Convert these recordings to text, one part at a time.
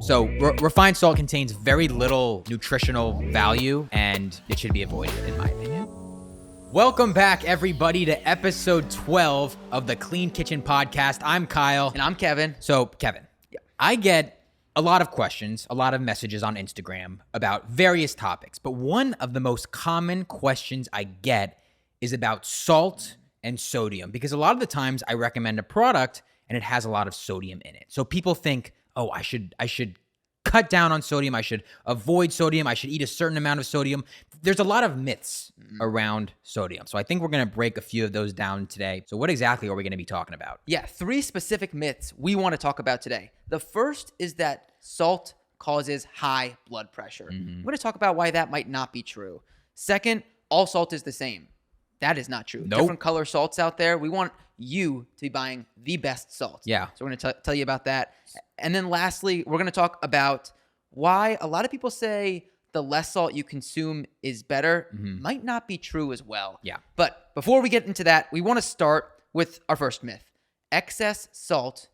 So refined salt contains very little nutritional value, and it should be avoided, in my opinion. Welcome back, everybody, to episode 12 of the Clean Kitchen Podcast. I'm Kyle. And I'm Kevin. So, Kevin, I get a lot of questions, a lot of messages on Instagram about various topics, but one of the most common questions I get is about salt and sodium, because a lot of the times I recommend a product and it has a lot of sodium in it. So people think, oh, I should cut down on sodium. I should avoid sodium. I should eat a certain amount of sodium. There's a lot of myths around sodium. So I think we're going to break a few of those down today. So what exactly are we going to be talking about? Yeah, 3 specific myths we want to talk about today. The first is that salt causes high blood pressure. I'm going to talk about why that might not be true. Second, all salt is the same. That is not true. Nope. Different color salts out there. We want you to be buying the best salt. Yeah. So we're going to tell you about that. And then lastly, we're going to talk about why a lot of people say the less salt you consume is better. Might not be true as well. Yeah. But before we get into that, we want to start with our first myth. Excess salt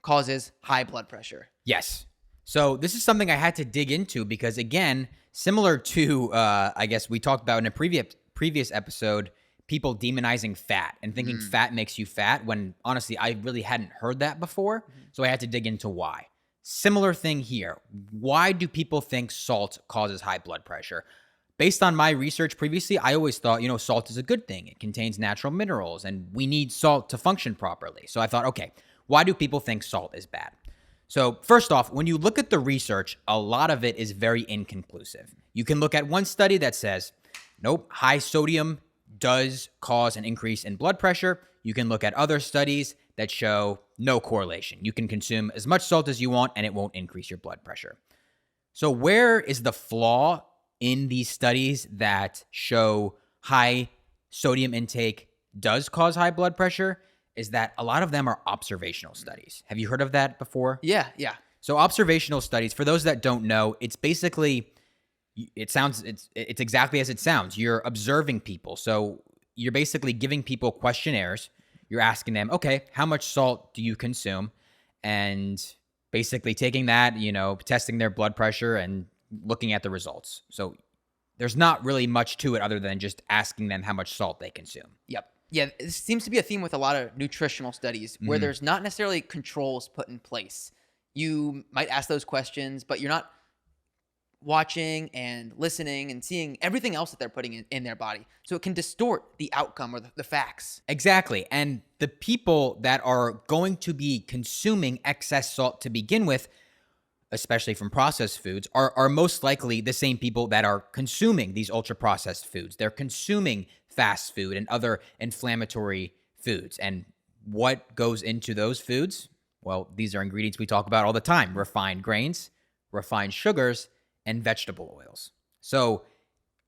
causes high blood pressure. Yes. So this is something I had to dig into because, again, similar to, I guess we talked about in a previous episode, people demonizing fat and thinking fat makes you fat when, honestly, I really hadn't heard that before. So I had to dig into why. Similar thing here. Why do people think salt causes high blood pressure? Based on my research previously, I always thought, salt is a good thing. It contains natural minerals and we need salt to function properly. So I thought, okay, why do people think salt is bad? So first off, when you look at the research, a lot of it is very inconclusive. You can look at one study that says, nope, high sodium does cause an increase in blood pressure. You can look at other studies that show no correlation. You can consume as much salt as you want and it won't increase your blood pressure. So where is the flaw in these studies that show high sodium intake does cause high blood pressure? Is that a lot of them are observational studies. Have you heard of that before? Yeah. So observational studies, for those that don't know, it's basically, it's exactly as it sounds. You're observing people. So you're basically giving people questionnaires. You're asking them, okay, how much salt do you consume? And basically taking that, testing their blood pressure and looking at the results. So there's not really much to it other than just asking them how much salt they consume. Yep. Yeah, it seems to be a theme with a lot of nutritional studies where there's not necessarily controls put in place. You might ask those questions, but you're not watching and listening and seeing everything else that they're putting in their body. So it can distort the outcome or the facts. Exactly. And the people that are going to be consuming excess salt to begin with, especially from processed foods, are most likely the same people that are consuming these ultra-processed foods. They're consuming fast food and other inflammatory foods. And what goes into those foods? Well, these are ingredients we talk about all the time: refined grains, refined sugars, and vegetable oils. So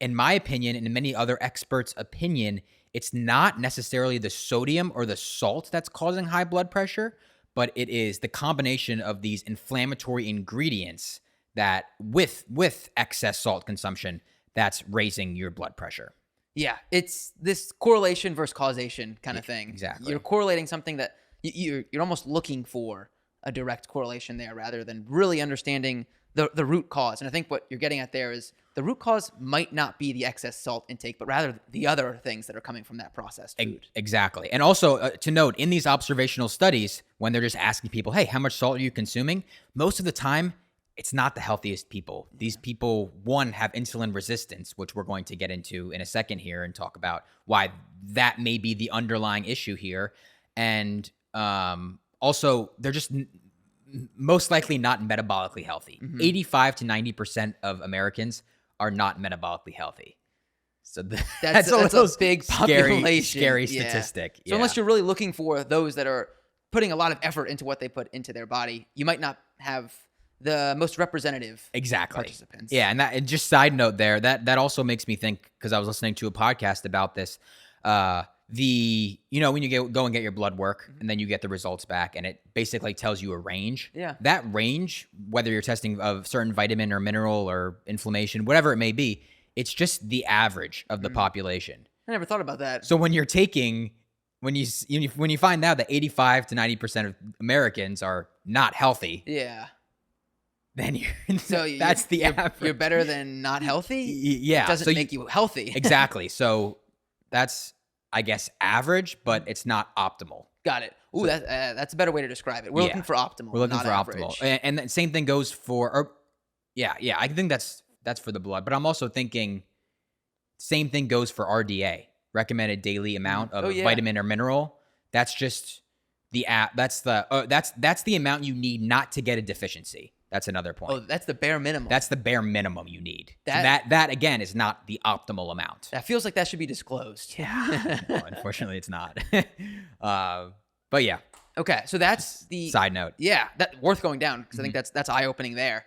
in my opinion, and in many other experts' opinion, it's not necessarily the sodium or the salt that's causing high blood pressure, but it is the combination of these inflammatory ingredients that with excess salt consumption that's raising your blood pressure. Yeah, it's this correlation versus causation kind of thing. Exactly. You're correlating something that you're almost looking for a direct correlation there rather than really understanding the root cause. And I think what you're getting at there is the root cause might not be the excess salt intake, but rather the other things that are coming from that processed food. Exactly. And also to note, in these observational studies, when they're just asking people, hey, how much salt are you consuming? Most of the time, it's not the healthiest people. These people, one, have insulin resistance, which we're going to get into in a second here and talk about why that may be the underlying issue here. And also, they're just most likely not metabolically healthy. 85 to 90% of Americans are not metabolically healthy. So that's a big scary statistic. So unless you're really looking for those that are putting a lot of effort into what they put into their body, you might not have the most representative participants. Yeah, and just side note there, that also makes me think, because I was listening to a podcast about this, when you go and get your blood work and then you get the results back and it basically tells you a range. Yeah. That range, whether you're testing of certain vitamin or mineral or inflammation, whatever it may be, it's just the average of the population. I never thought about that. So when you find out that 85 to 90% of Americans are not healthy. Yeah. then you're So that's the average. you're better than not healthy. Yeah, It doesn't make you healthy. Exactly. So that's, I guess, average, but it's not optimal. Got it. Ooh, that's a better way to describe it. We're looking for optimal. We're looking not for average. optimal, and the same thing goes for. Yeah. I think that's for the blood, but I'm also thinking same thing goes for RDA, recommended daily amount of vitamin or mineral. That's just that's the amount you need not to get a deficiency. That's another point. Oh, that's the bare minimum. That's the bare minimum you need. That again is not the optimal amount. That feels like that should be disclosed. Yeah. Well, unfortunately, it's not. But yeah. Okay, so that's the side note. Yeah, that worth going down because I think that's eye opening there.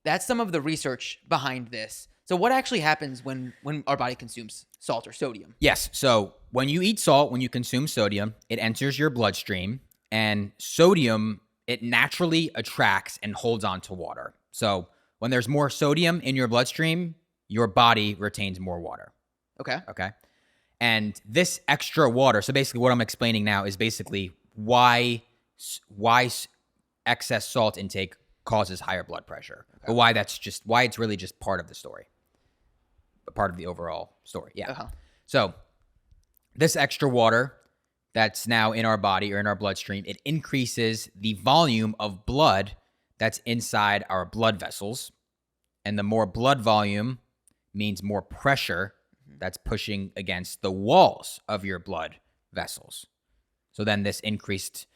That's some of the research behind this. So what actually happens when our body consumes salt or sodium? Yes. So when you eat salt, when you consume sodium, it enters your bloodstream, and sodium, it naturally attracts and holds on to water. So when there's more sodium in your bloodstream, your body retains more water. Okay. And this extra water, so basically what I'm explaining now is basically why excess salt intake causes higher blood pressure, but why it's really just part of the story, part of the overall story. Yeah. So this extra water that's now in our body or in our bloodstream, it increases the volume of blood that's inside our blood vessels. And the more blood volume means more pressure that's pushing against the walls of your blood vessels. So then this increased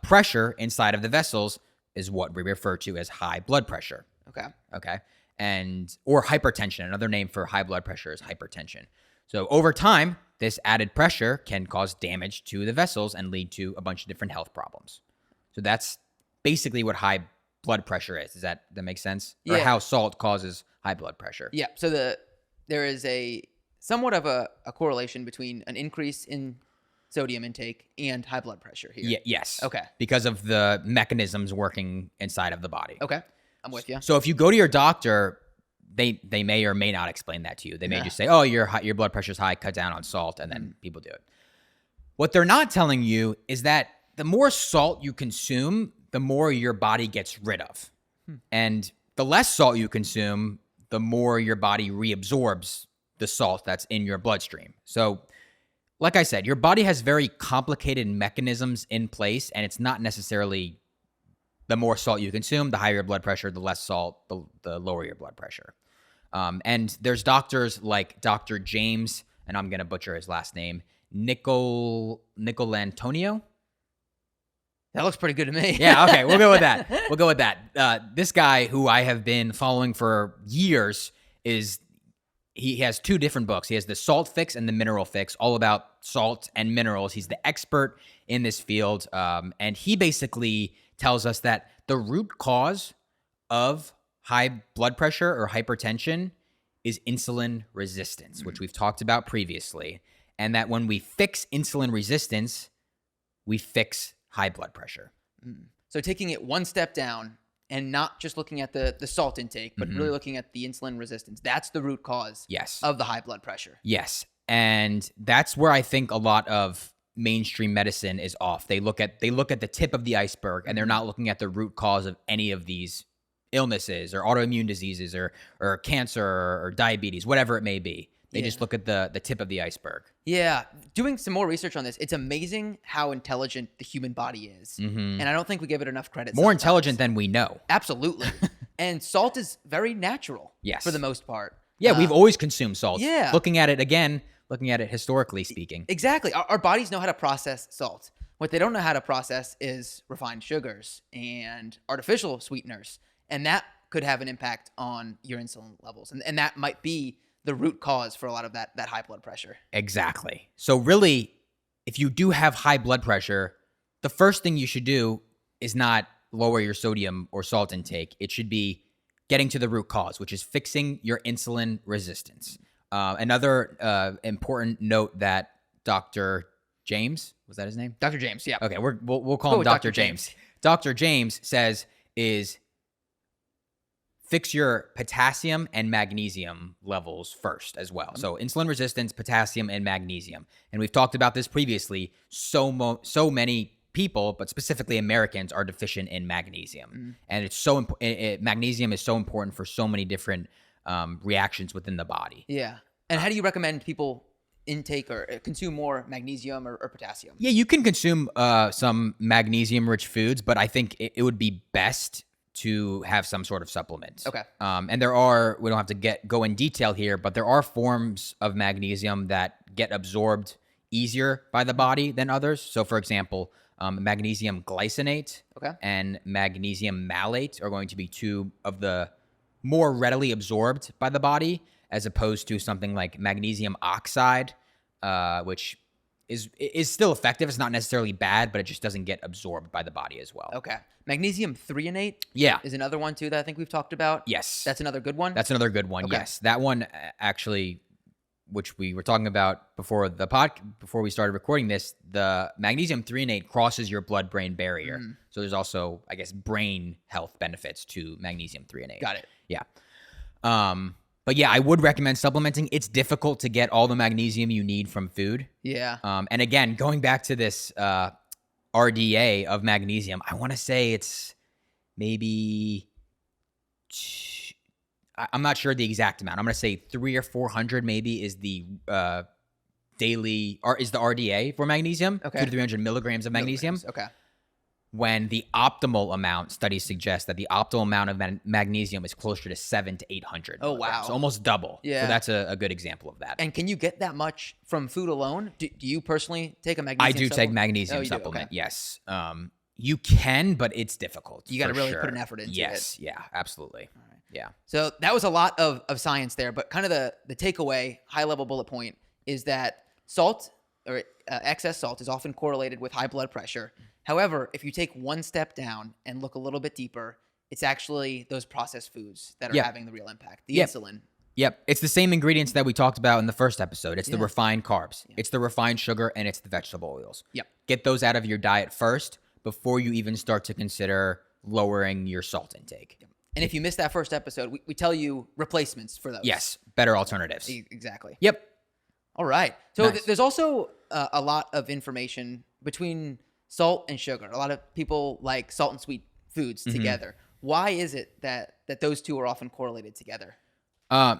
pressure inside of the vessels is what we refer to as high blood pressure. Okay. Or hypertension. Another name for high blood pressure is hypertension. So over time, this added pressure can cause damage to the vessels and lead to a bunch of different health problems. So that's basically what high blood pressure is. Does that make sense? Yeah. Or how salt causes high blood pressure. Yeah. So there is a somewhat of a correlation between an increase in sodium intake and high blood pressure here. Yeah, yes. Okay. Because of the mechanisms working inside of the body. Okay. I'm with you. So if you go to your doctor, they may or may not explain that to you. They may just say, "Oh, your blood pressure's high, cut down on salt," and then people do it. What they're not telling you is that the more salt you consume, the more your body gets rid of. And the less salt you consume, the more your body reabsorbs the salt that's in your bloodstream. So like I said, your body has very complicated mechanisms in place, and it's not necessarily the more salt you consume, the higher your blood pressure, the less salt, the lower your blood pressure. And there's doctors like Dr. James, and I'm going to butcher his last name, Nicolantonio. That looks pretty good to me. Yeah, okay, we'll go with that. This guy, who I have been following for years, he has two different books. He has the Salt Fix and the Mineral Fix, all about salt and minerals. He's the expert in this field, and he basically tells us that the root cause of high blood pressure or hypertension is insulin resistance, which we've talked about previously, and that when we fix insulin resistance, we fix high blood pressure. So taking it one step down and not just looking at the salt intake, but really looking at the insulin resistance. That's the root cause of the high blood pressure. Yes. And that's where I think a lot of mainstream medicine is off. They look at the tip of the iceberg, and they're not looking at the root cause of any of these illnesses or autoimmune diseases or cancer or diabetes, whatever it may be. They just look at the tip of the iceberg. Yeah. Doing some more research on this, it's amazing how intelligent the human body is. And I don't think we give it enough credit. More intelligent than we know. Absolutely. And salt is very natural for the most part. Yeah, we've always consumed salt. Yeah. Looking at it historically speaking. Exactly. Our bodies know how to process salt. What they don't know how to process is refined sugars and artificial sweeteners. And that could have an impact on your insulin levels. And that might be the root cause for a lot of that high blood pressure. Exactly. So really, if you do have high blood pressure, the first thing you should do is not lower your sodium or salt intake. It should be getting to the root cause, which is fixing your insulin resistance. Another important note that Dr. James, was that his name? Dr. James, yeah. Okay, we'll call him Dr. James. Dr. James says is fix your potassium and magnesium levels first as well. So insulin resistance, potassium, and magnesium. And we've talked about this previously. So many people, but specifically Americans, are deficient in magnesium. And it's so magnesium is so important for so many different reactions within the body. Yeah. And how do you recommend people intake or consume more magnesium or potassium? Yeah, you can consume some magnesium-rich foods, but I think it would be best to have some sort of supplement. Okay. And there are, we don't have to go in detail here, but there are forms of magnesium that get absorbed easier by the body than others. So, for example, magnesium glycinate and magnesium malate are going to be two of the more readily absorbed by the body, as opposed to something like magnesium oxide, which is still effective. It's not necessarily bad, but it just doesn't get absorbed by the body as well. Okay. Magnesium threonate is another one too that I think we've talked about. Yes. That's another good one? That's another good one, yes. That one actually, which we were talking about before we started recording this, the magnesium threonate crosses your blood-brain barrier. So there's also, I guess, brain health benefits to magnesium threonate. Got it. Yeah. But yeah, I would recommend supplementing. It's difficult to get all the magnesium you need from food. Yeah. And again, going back to this RDA of magnesium, I want to say it's maybe, I'm not sure the exact amount. I'm going to say 300 or 400 maybe is the daily, or is the RDA for magnesium. 200 to 300 milligrams of magnesium. Okay. When the optimal amount, studies suggest that the optimal amount of magnesium is closer to 700 to 800. Oh, wow. So almost double. Yeah. So that's a good example of that. And can you get that much from food alone? Do you personally take a magnesium I do supplement? take magnesium supplement, okay. Yes. You can, but it's difficult. You got to really put an effort into it. Yes. Yeah, absolutely. All right. Yeah. So that was a lot of science there, but kind of the takeaway, high-level bullet point, is that salt or excess salt is often correlated with high blood pressure. However, if you take one step down and look a little bit deeper, it's actually those processed foods that are having the real impact. The insulin. Yep. It's the same ingredients that we talked about in the first episode. It's the refined carbs. It's the refined sugar, and it's the vegetable oils. Yep. Get those out of your diet first before you even start to consider lowering your salt intake. Yep. And if you missed that first episode, we tell you replacements for those. Yes. Better alternatives. Exactly. Yep. All right. So Nice. There's also a lot of information between salt and sugar. A lot of people like salt and sweet foods together. Why is it that those two are often correlated together?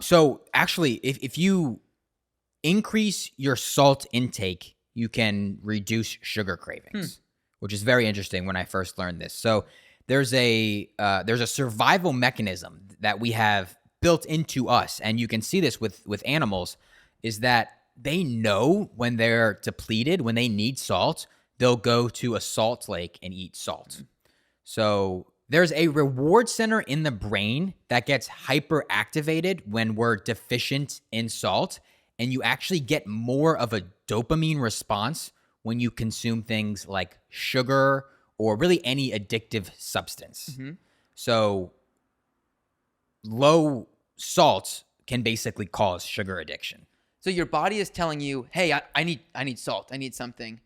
So actually, if you increase your salt intake, you can reduce sugar cravings, which is very interesting when I first learned this. So there's a survival mechanism that we have built into us, and you can see this with animals, is that they know when they're depleted, when they need salt, they'll go to a salt lake and eat salt. So there's a reward center in the brain that gets hyperactivated when we're deficient in salt, and you actually get more of a dopamine response when you consume things like sugar or really any addictive substance. So low salt can basically cause sugar addiction. So your body is telling you, hey, I need salt. I need something.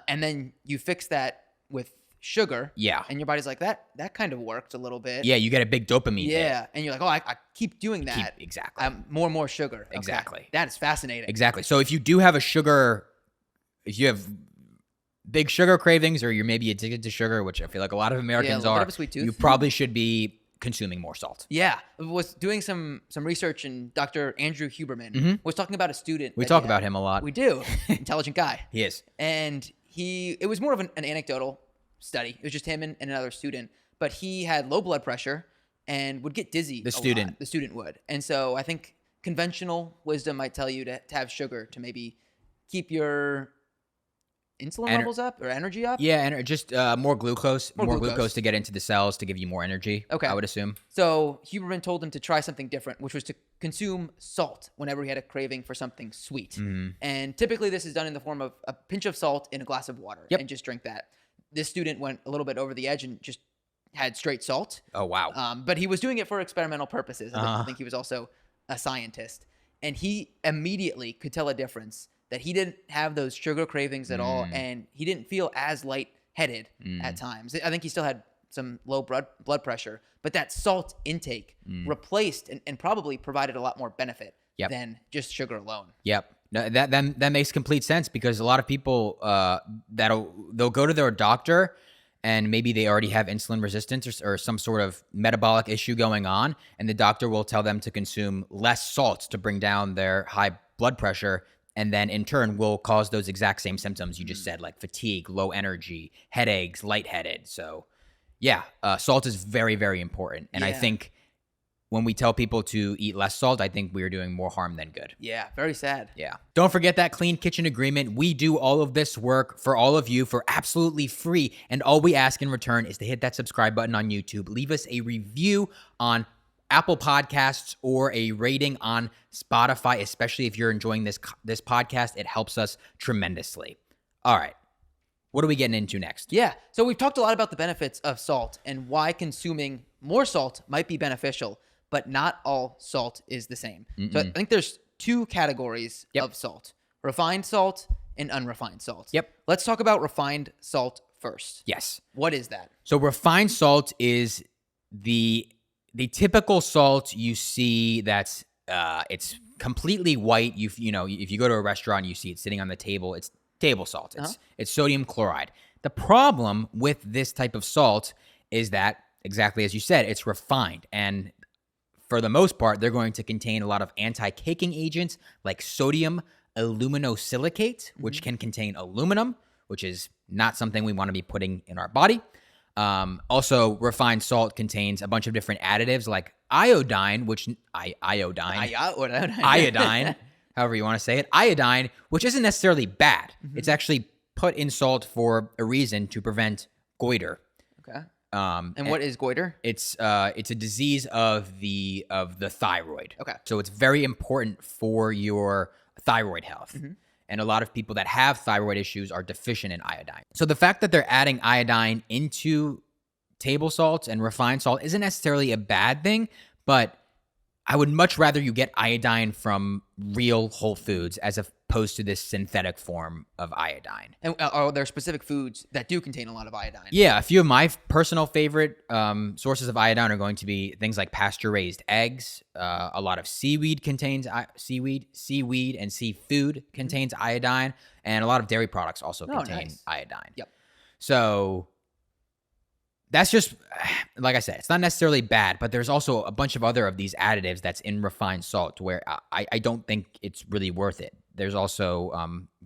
And then you fix that with sugar. Yeah. And your body's like, that kind of worked a little bit. Yeah, you get a big dopamine hit. And you're like, oh, I keep doing that. Exactly. More and more sugar. Okay. Exactly. That is fascinating. Exactly. So if you do have if you have big sugar cravings, or you're maybe addicted to sugar, which I feel like a lot of Americans a little bit are, of a sweet tooth. you probably should be consuming more salt. Yeah. I was doing some research, and Dr. Andrew Huberman was talking about a student. We talk about him a lot. We do. Intelligent guy. He is. And it was more of an anecdotal study. It was just him and another student, but he had low blood pressure and would get dizzy. The student would. And so I think conventional wisdom might tell you to have sugar to maybe keep your insulin levels up or energy up. Yeah, and just more glucose. More glucose to get into the cells to give you more energy. Okay. I would assume. So Huberman told him to try something different, which was to consume salt whenever he had a craving for something sweet. And typically this is done in the form of a pinch of salt in a glass of water and just drink that. This student went a little bit over the edge and just had straight salt. Oh, wow. But he was doing it for experimental purposes. I think he was also a scientist. And he immediately could tell a difference, that he didn't have those sugar cravings at all, and he didn't feel as lightheaded at times. I think he still had some low blood pressure, but that salt intake replaced and probably provided a lot more benefit than just sugar alone. Yep. No, that makes complete sense because a lot of people they'll go to their doctor and maybe they already have insulin resistance or some sort of metabolic issue going on, and the doctor will tell them to consume less salt to bring down their high blood pressure, and then in turn will cause those exact same symptoms you just said, like fatigue, low energy, headaches, lightheaded. So yeah, salt is very, very important. And I Yeah. think when we tell people to eat less salt, I think we're doing more harm than good. Yeah, very sad. Yeah. Don't forget that Clean Kitchen Agreement. We do all of this work for all of you for absolutely free. And all we ask in return is to hit that subscribe button on YouTube, leave us a review on Apple Podcasts or a rating on Spotify, especially if you're enjoying this podcast. It helps us tremendously. All right. What are we getting into next? Yeah. So we've talked a lot about the benefits of salt and why consuming more salt might be beneficial, but not all salt is the same. So I think there's two categories of salt: refined salt and unrefined salt. Yep. Let's talk about refined salt first. Yes. What is that? So refined salt is the typical salt you see that's it's completely white. You know, if you go to a restaurant, you see it sitting on the table. It's table salt. It's sodium chloride. The problem with this type of salt is that, exactly as you said, it's refined. And for the most part, they're going to contain a lot of anti-caking agents like sodium aluminosilicate, which can contain aluminum, which is not something we want to be putting in our body. Also, refined salt contains a bunch of different additives like iodine, iodine, however you want to say it, iodine, which isn't necessarily bad. It's actually put in salt for a reason, to prevent goiter. Okay. And what is goiter? It's a disease of the thyroid. Okay. So it's very important for your thyroid health. And a lot of people that have thyroid issues are deficient in iodine. So the fact that they're adding iodine into table salt and refined salt isn't necessarily a bad thing, but I would much rather you get iodine from real whole foods as opposed to this synthetic form of iodine. And are there specific foods that do contain a lot of iodine? Yeah, a few of my personal favorite sources of iodine are going to be things like pasture-raised eggs. A lot of seaweed contains seaweed and seafood contains iodine, and a lot of dairy products also contain iodine. Yep. So that's just, like I said, it's not necessarily bad, but there's also a bunch of other of these additives that's in refined salt where I don't think it's really worth it. There's also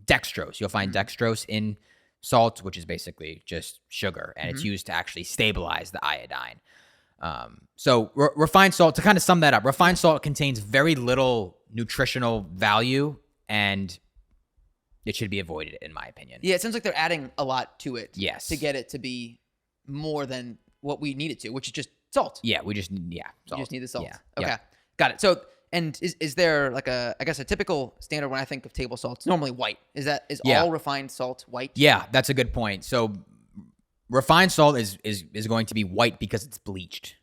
dextrose. You'll find dextrose in salt, which is basically just sugar, and it's used to actually stabilize the iodine. So refined salt, to kind of sum that up, refined salt contains very little nutritional value, and it should be avoided, in my opinion. Yeah, it sounds like they're adding a lot to it. Yes. To get it to be more than what we need it to, which is just salt. Yeah, we just, salt. You just need the salt. Yeah. Okay. Yep. Got it. So, and is there like a typical standard when I think of table salt? It's normally white. Is all refined salt white? Yeah, that's a good point. So refined salt is going to be white because it's bleached.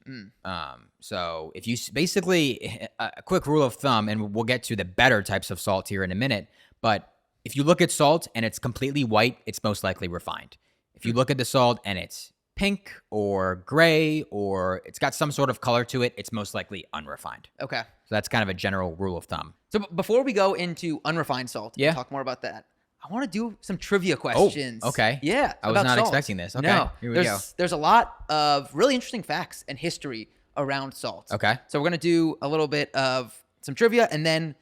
So if you basically, a quick rule of thumb, and we'll get to the better types of salt here in a minute, but if you look at salt and it's completely white, it's most likely refined. If you look at the salt and it's pink or gray or it's got some sort of color to it, it's most likely unrefined. Okay. So that's kind of a general rule of thumb. So before we go into unrefined salt, and talk more about that, I want to do some trivia questions. Oh, okay. Yeah. I was not expecting this. Okay. No. Here we go. There's a lot of really interesting facts and history around salt. Okay. So we're going to do a little bit of some trivia and then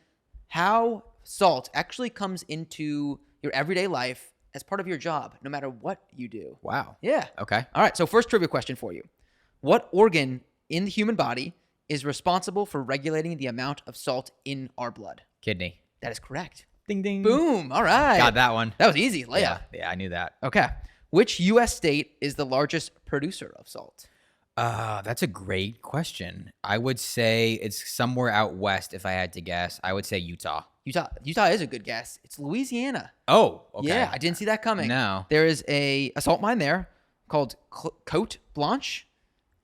how salt actually comes into your everyday life as part of your job, no matter what you do. Wow. Yeah. Okay. All right. So first trivia question for you. What organ in the human body is responsible for regulating the amount of salt in our blood? Kidney. That is correct. Ding, ding. Boom. All right. Got that one. That was easy. Layup. Yeah, I knew that. Okay. Which U.S. state is the largest producer of salt? That's a great question. I would say it's somewhere out west, if I had to guess. I would say Utah. Utah is a good guess. It's Louisiana. Oh, okay. Yeah, I didn't see that coming. No. There is a salt mine there called Cote Blanche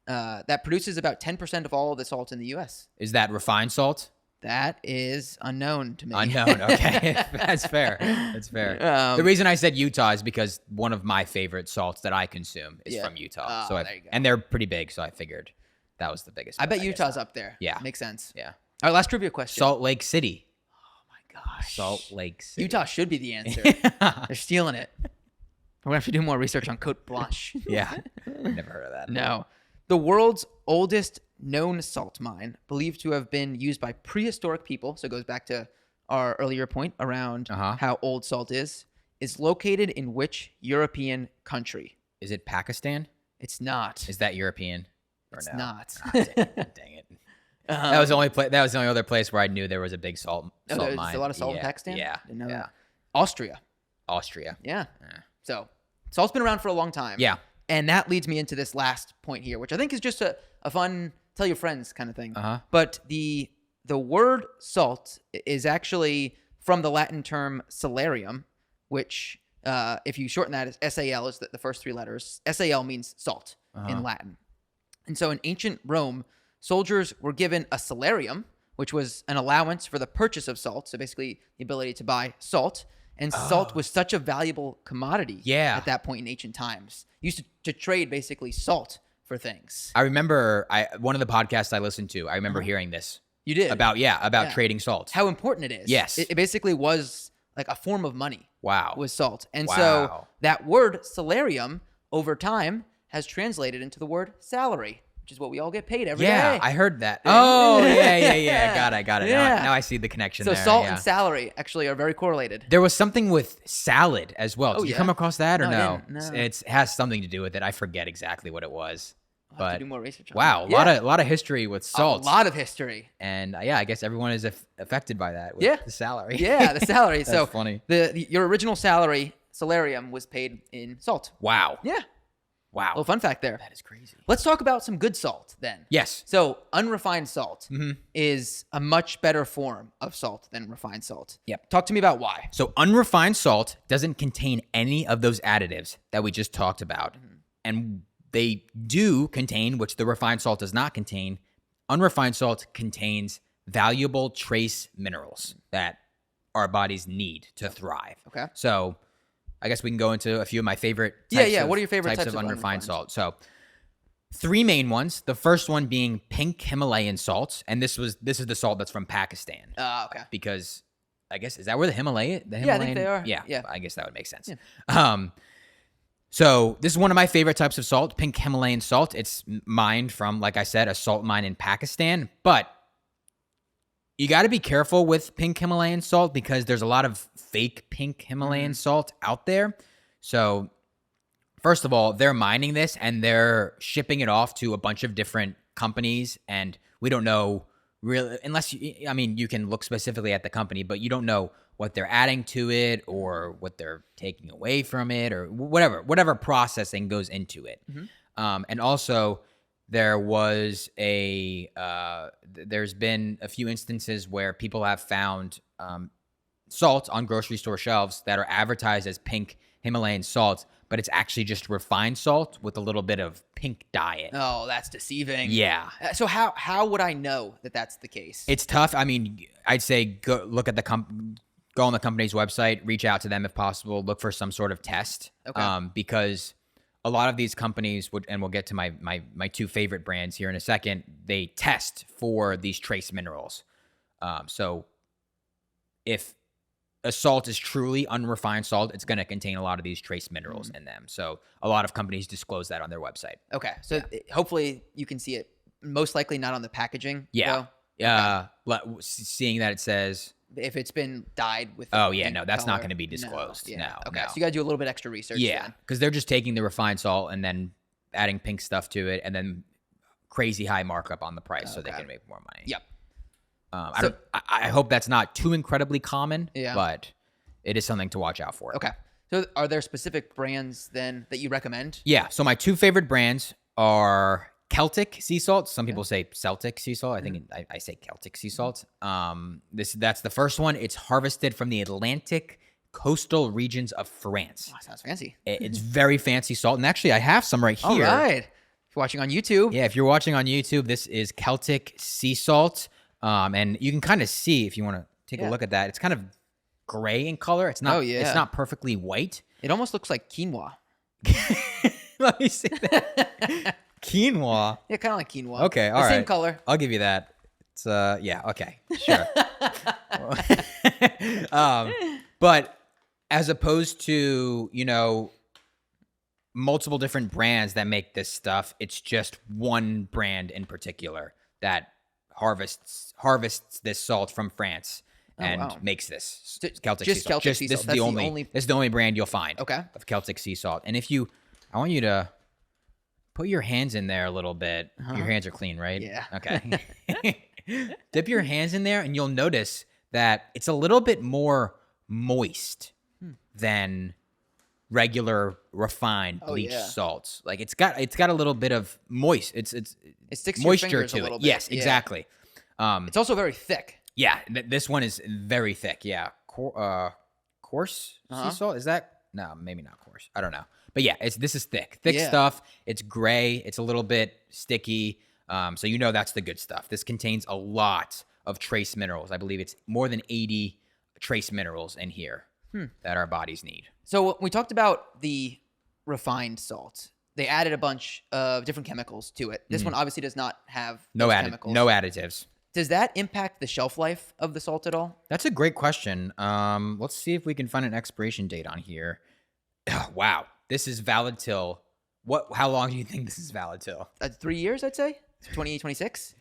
that produces about 10% of all of the salt in the U.S. Is that refined salt? That is unknown to me. Unknown. Okay. That's fair. That's fair. The reason I said Utah is because one of my favorite salts that I consume is from Utah. There you go. And they're pretty big, so I figured that was the biggest. I bet Utah's up there. Yeah. Makes sense. Yeah. All right, last trivia question. Salt Lake City. Oh my gosh. Salt Lake City. Utah should be the answer. They're stealing it. We're going to have to do more research on Côte Blanche. Yeah. Never heard of that. No. The world's oldest known salt mine, believed to have been used by prehistoric people, so it goes back to our earlier point around how old salt is located in which European country? Is it Pakistan? It's not. Is that European? Or It's no? not. Dang it. That was the only place. That was the only other place where I knew there was a big salt There's mine. a lot of salt in Yeah, Pakistan? Yeah. Didn't know Yeah. that. Austria. Austria. Yeah. So salt's been around for a long time. Yeah. And that leads me into this last point here, which I think is just a fun tell your friends kind of thing. But the word salt is actually from the Latin term salarium, which if you shorten that, is SAL is the first three letters. SAL means salt in Latin. And so in ancient Rome, soldiers were given a salarium, which was an allowance for the purchase of salt. So basically the ability to buy salt. And salt was such a valuable commodity at that point in ancient times. You used to trade basically salt for things. I remember one of the podcasts I listened to, I remember hearing this. You did? About trading salt. How important it is. Yes. It basically was like a form of money. Wow. Was salt. And so that word salarium over time has translated into the word salary, which is what we all get paid every day. Yeah, I heard that. Oh, yeah. Got it. Yeah. Now I see the connection So there. salt and salary actually are very correlated. There was something with salad as well. Did you yeah? come across that or No, I no? didn't. No. It has something to do with it. I forget exactly what it was. I'll have But to do more research on wow, that. a lot of history with salt. A lot of history. And I guess everyone is affected by that with the salary. Yeah, the salary. That's so funny. Your original salarium was paid in salt. Wow. Yeah. Wow. Little fun fact there. That is crazy. Let's talk about some good salt then. Yes. So unrefined salt is a much better form of salt than refined salt. Yep. Talk to me about why. So unrefined salt doesn't contain any of those additives that we just talked about. And they do contain, which the refined salt does not contain, unrefined salt contains valuable trace minerals that our bodies need to thrive. Okay. So I guess we can go into a few of my favorite types What are your favorite types of of unrefined unrefined salt? So three main ones. The first one being pink Himalayan salts. And this is the salt that's from Pakistan. Okay. Because I guess, is that where the Himalayan? I think they are. Yeah. Yeah. I guess that would make sense. Yeah. So this is one of my favorite types of salt, pink Himalayan salt. It's mined from, like I said, a salt mine in Pakistan. But you got to be careful with pink Himalayan salt because there's a lot of fake pink Himalayan salt out there. So first of all, they're mining this and they're shipping it off to a bunch of different companies. And we don't know really, unless you can look specifically at the company, but you don't know what they're adding to it or what they're taking away from it or whatever processing goes into it. And also there was there's been a few instances where people have found salt on grocery store shelves that are advertised as pink Himalayan salt, but it's actually just refined salt with a little bit of pink dye in it. Oh, that's deceiving. Yeah. So how would I know that that's the case? It's tough. I mean, I'd say go look at go on the company's website, reach out to them if possible, look for some sort of test. Okay. Because a lot of these companies and we'll get to my two favorite brands here in a second, they test for these trace minerals. So if a salt is truly unrefined salt, it's going to contain a lot of these trace minerals in them. So a lot of companies disclose that on their website. Okay. So hopefully you can see it. Most likely not on the packaging. Yeah. Though. Seeing that it says, if it's been dyed with no, that's not color. going to be disclosed. No. No. Okay. No. So you got to do a little bit extra research. Yeah, then. because they're just taking the refined salt and then adding pink stuff to it and then crazy high markup on the price so they can make more money. Yep. I hope that's not too incredibly common, Yeah. but it is something to watch out for. Okay. So are there specific brands then that you recommend? Yeah, so my two favorite brands are Celtic sea salt. Some people say Celtic sea salt. I think I say Celtic sea salt. That's the first one. It's harvested from the Atlantic coastal regions of France. Oh, sounds fancy. It's very fancy salt. And actually, I have some right here. All right. If you're watching on YouTube. Yeah, if you're watching on YouTube, this is Celtic sea salt. And you can kind of see, if you want to take a look at that, it's kind of gray in color. It's not, It's not perfectly white. It almost looks like quinoa. Let me see that. Quinoa. Yeah, kind of like quinoa. Okay, all right. Same color. I'll give you that. It's yeah, okay, sure. But as opposed to, multiple different brands that make this stuff, it's just one brand in particular that harvests this salt from France and makes this Celtic sea salt. Celtic sea This salt. is That's the the only only- this is the only brand you'll find Okay. of Celtic sea salt. And I want you to put your hands in there a little bit. Your hands are clean, right? Yeah. Okay. Dip your hands in there and you'll notice that it's a little bit more moist than regular refined bleached salts. Like it's got a little bit of It sticks to your moisture fingers to a little it. bit. Yes, Yeah. exactly. It's also very thick. Yeah, this one is very thick. Yeah, coarse sea salt, is that? No, maybe not coarse. I don't know. But yeah, this is thick stuff. It's gray. It's a little bit sticky. So that's the good stuff. This contains a lot of trace minerals. I believe it's more than 80 trace minerals in here that our bodies need. So we talked about the refined salt. They added a bunch of different chemicals to it. This one obviously does not have those chemicals. No additives. Does that impact the shelf life of the salt at all? That's a great question. Let's see if we can find an expiration date on here. Oh, wow, this is valid till what? How long do you think this is valid till? 3 years, I'd say. 2026.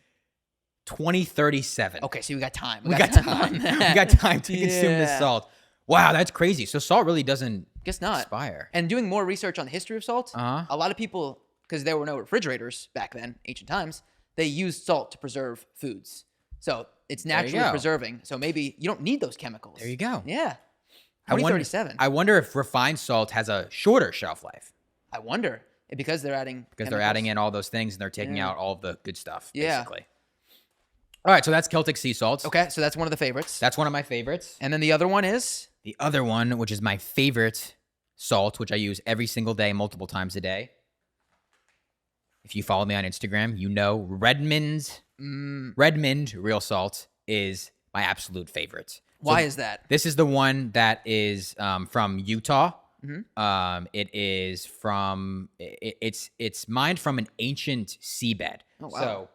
2037. Okay, so we got time. We got time. We got time to consume this salt. Wow, that's crazy. So salt really doesn't Guess not. expire. And doing more research on the history of salt, a lot of people, because there were no refrigerators back then, ancient times, they used salt to preserve foods. So it's naturally preserving. So maybe you don't need those chemicals. There you go. Yeah. 2037. I wonder if refined salt has a shorter shelf life. I wonder. Because they're adding they're adding in all those things and they're taking out all the good stuff, Yeah. basically. All right, so that's Celtic sea salt. Okay, so that's one of the favorites. That's one of my favorites. And then the other one is? The other one, which is my favorite salt, which I use every single day, multiple times a day. If you follow me on Instagram, Redmond real salt is my absolute favorite. Why is that? This is the one that is from Utah. It is from it's mined from an ancient seabed. Oh, wow. So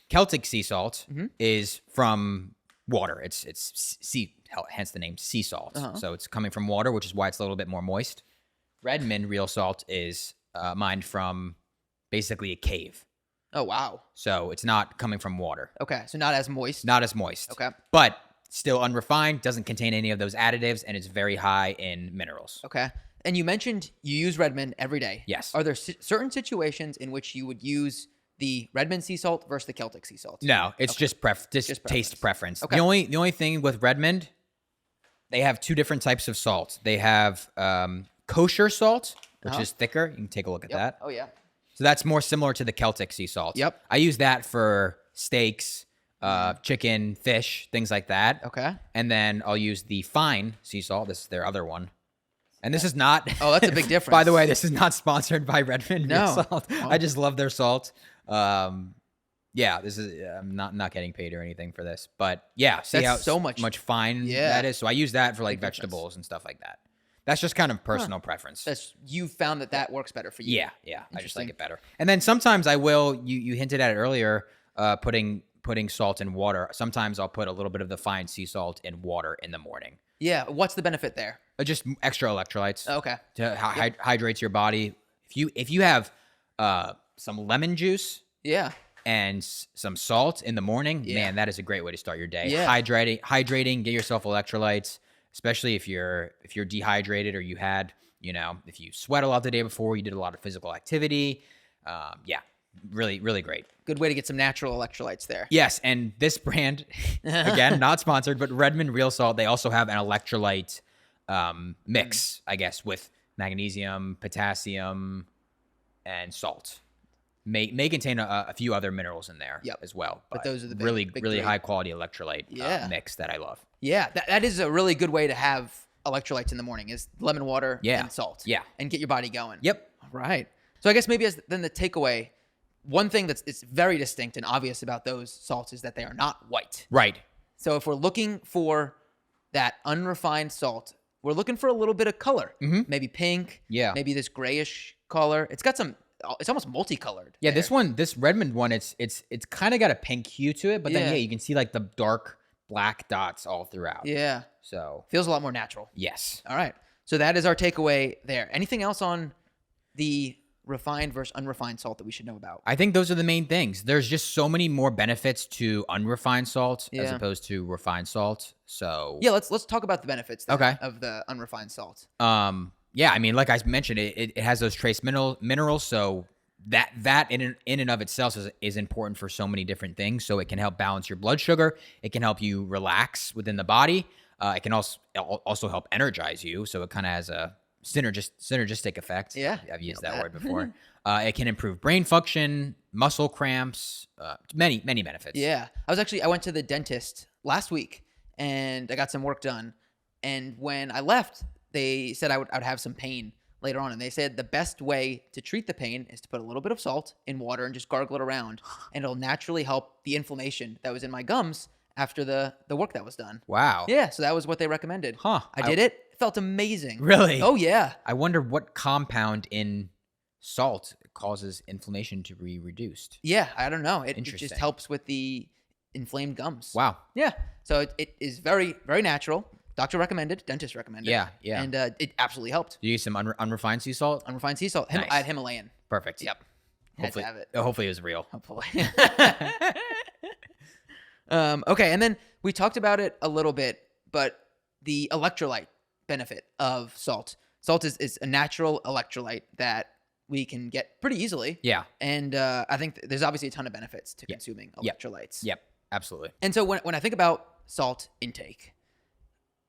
Celtic sea salt is from water. It's sea, hence the name sea salt. So it's coming from water, which is why it's a little bit more moist. Redmond real salt is mined from basically a cave. Oh, wow. So it's not coming from water. Okay, so not as moist. Not as moist. Okay. But still unrefined, doesn't contain any of those additives, and it's very high in minerals. Okay. And you mentioned you use Redmond every day. Yes. Are there certain situations in which you would use the Redmond sea salt versus the Celtic sea salt? No, it's just taste preference. Okay. The only thing with Redmond, they have two different types of salt. They have kosher salt, which is thicker. You can take a look at that. Oh, yeah. So that's more similar to the Celtic sea salt. Yep. I use that for steaks, chicken, fish, things like that. Okay. And then I'll use the fine sea salt. This is their other one. And this is not... Oh, that's a big difference. By the way, this is not sponsored by Redmond Real No. Salt. I just love their salt. Yeah, this is... I'm not getting paid or anything for this. But yeah, see That's how so much fine that is? So I use that for like vegetables and stuff like that. That's just kind of personal preference. You found that works better for you. Yeah. I just like it better. And then sometimes I will, you hinted at it earlier, putting salt in water. Sometimes I'll put a little bit of the fine sea salt in water in the morning. Yeah. What's the benefit there? Just extra electrolytes. Okay. To hydrates your body. If you have some lemon juice Yeah. and some salt in the morning, man, that is a great way to start your day. Yeah. Hydrating, get yourself electrolytes. Especially if you're dehydrated or you had, if you sweat a lot the day before, you did a lot of physical activity. Really, really great. Good way to get some natural electrolytes there. Yes, and this brand, again, not sponsored, but Redmond Real Salt, they also have an electrolyte mix, I guess, with magnesium, potassium, and salt. May contain a few other minerals in there as well. But those are the really big really three. high quality electrolyte mix that I love. Yeah, that is a really good way to have electrolytes in the morning is lemon water and salt. Yeah. And get your body going. Yep. Right. So I guess maybe then the takeaway, one thing it's very distinct and obvious about those salts is that they are not white. Right. So if we're looking for that unrefined salt, we're looking for a little bit of color. Maybe pink. Yeah. Maybe this grayish color. It's got some it's almost multicolored. Yeah, there. this Redmond one, it's kind of got a pink hue to it, but then Yeah. you can see like the dark black dots all throughout. Yeah. So Feels a lot more natural. yes, All right. So that is our takeaway there. Anything else on the refined versus unrefined salt that we should know about? I think those are the main things. There's just so many more benefits to unrefined salt as Yeah. opposed to refined salt. So Yeah, let's talk about the benefits then Okay. of the unrefined salt. yeah, I mean, like I mentioned, it has those trace minerals, so that in and of itself is important for so many different things. So it can help balance your blood sugar. It can help you relax within the body. It can also help energize you. So it kind of has a synergistic effect. Yeah, I've used nailed that that. word before. It can improve brain function, muscle cramps, many benefits. Yeah. I went to the dentist last week and I got some work done. And when I left, they said I would have some pain later on. And they said the best way to treat the pain is to put a little bit of salt in water and just gargle it around. And it'll naturally help the inflammation that was in my gums after the work that was done. Wow. Yeah. So that was what they recommended. Huh. I did it. It felt amazing. Really? Oh, yeah. I wonder what compound in salt causes inflammation to be reduced. Yeah. I don't know. It just Interesting. helps with the inflamed gums. Wow. Yeah. So it is very, very natural. Doctor recommended, dentist recommended. Yeah. And it absolutely helped. Do you use some unrefined sea salt? Unrefined sea salt. Nice. I had Himalayan. Perfect. Yep. Had Hopefully, to have it. hopefully it was real. Hopefully. Okay. And then we talked about it a little bit, but the electrolyte benefit of salt. Salt is a natural electrolyte that we can get pretty easily. Yeah. And I think there's obviously a ton of benefits to consuming Yep. electrolytes. Yep. Absolutely. And so when I think about salt intake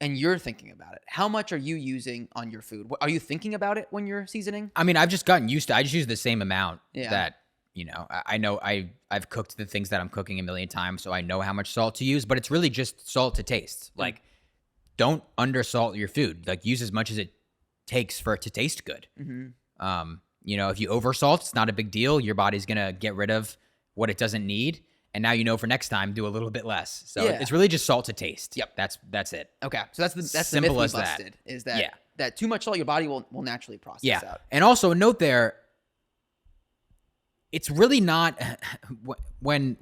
and you're thinking about it, how much are you using on your food? Are you thinking about it when you're seasoning? I mean, I've just gotten used to. I just use the same amount Yeah. that I know. I've cooked the things that I'm cooking a million times, so I know how much salt to use. But it's really just salt to taste. Like, don't undersalt your food. Like, use as much as it takes for it to taste good. Mm-hmm. If you oversalt, it's not a big deal. Your body's gonna get rid of what it doesn't need, and now for next time, do a little bit less. So Yeah. it's really just salt to taste. Yep. That's it. Okay. So that's the Simple myth we as that. busted is that Yeah. that too much salt your body will naturally process Yeah. out. And also a note there, it's really not when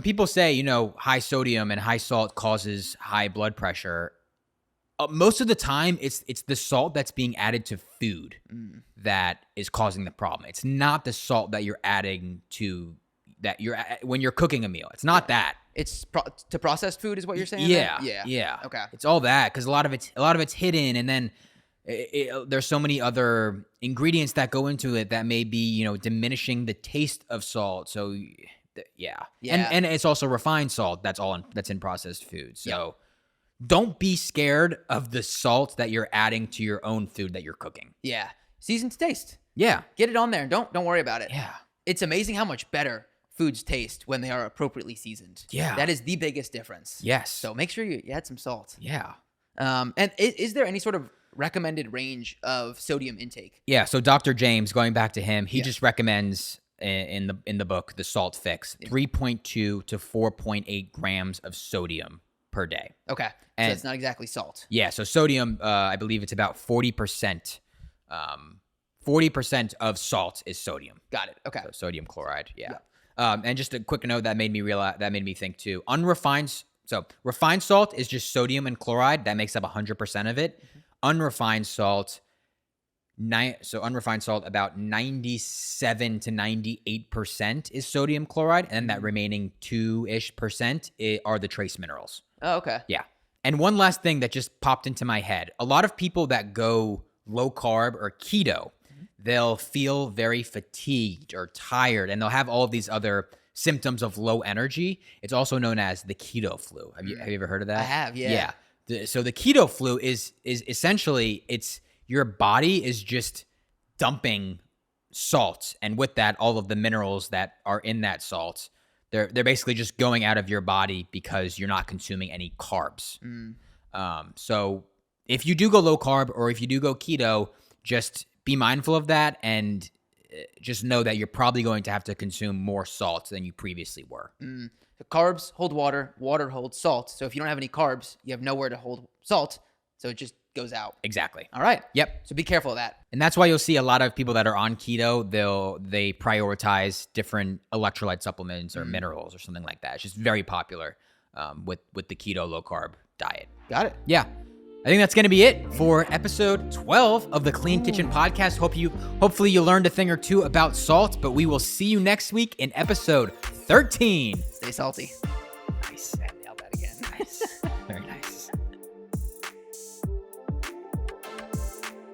people say, high sodium and high salt causes high blood pressure, most of the time it's the salt that's being added to food that is causing the problem. It's not the salt that you're adding to when you're cooking a meal. It's not that. It's to processed food is what you're saying? Yeah. then? Yeah. Okay. It's all that because a lot of it's hidden, and then there's so many other ingredients that go into it that may be diminishing the taste of salt. So yeah. And it's also refined salt that's in processed food. So don't be scared of the salt that you're adding to your own food that you're cooking. Yeah. Season to taste. Yeah. Get it on there. Don't worry about it. Yeah. It's amazing how much better foods taste when they are appropriately seasoned. Yeah. That is the biggest difference. Yes. So make sure you add some salt. Yeah. And is there any sort of recommended range of sodium intake? Yeah. So Dr. James, going back to him, he Yeah. just recommends in the book, The Salt Fix, 3.2 to 4.8 grams of sodium per day. Okay. So And- it's not exactly salt. Yeah. So sodium, I believe it's about 40%. 40% of salt is sodium. Got it. Okay. So sodium chloride. Yeah. And just a quick note that made me think too. Refined salt is just sodium and chloride. That makes up 100% of it. Unrefined salt, about 97 to 98% is sodium chloride, and that remaining 2-ish% are the trace minerals. Oh, okay. Yeah. And one last thing that just popped into my head. A lot of people that go low carb or keto, they'll feel very fatigued or tired, and they'll have all of these other symptoms of low energy. It's also known as the keto flu. Have you ever heard of that? I have, yeah. So the keto flu is essentially your body is just dumping salt, and with that, all of the minerals that are in that salt, they're basically just going out of your body because you're not consuming any carbs. So if you do go low carb or if you do go keto, just be mindful of that and just know that you're probably going to have to consume more salt than you previously were. So carbs hold water, water holds salt. So if you don't have any carbs, you have nowhere to hold salt. So it just goes out. Exactly. All right. Yep. So be careful of that. And that's why you'll see a lot of people that are on keto, they prioritize different electrolyte supplements or minerals or something like that. It's just very popular with the keto low carb diet. Got it. Yeah. I think that's going to be it for episode 12 of the Clean Kitchen podcast. Hopefully you learned a thing or two about salt, but we will see you next week in episode 13. Stay salty. Nice. I nailed that again. Nice.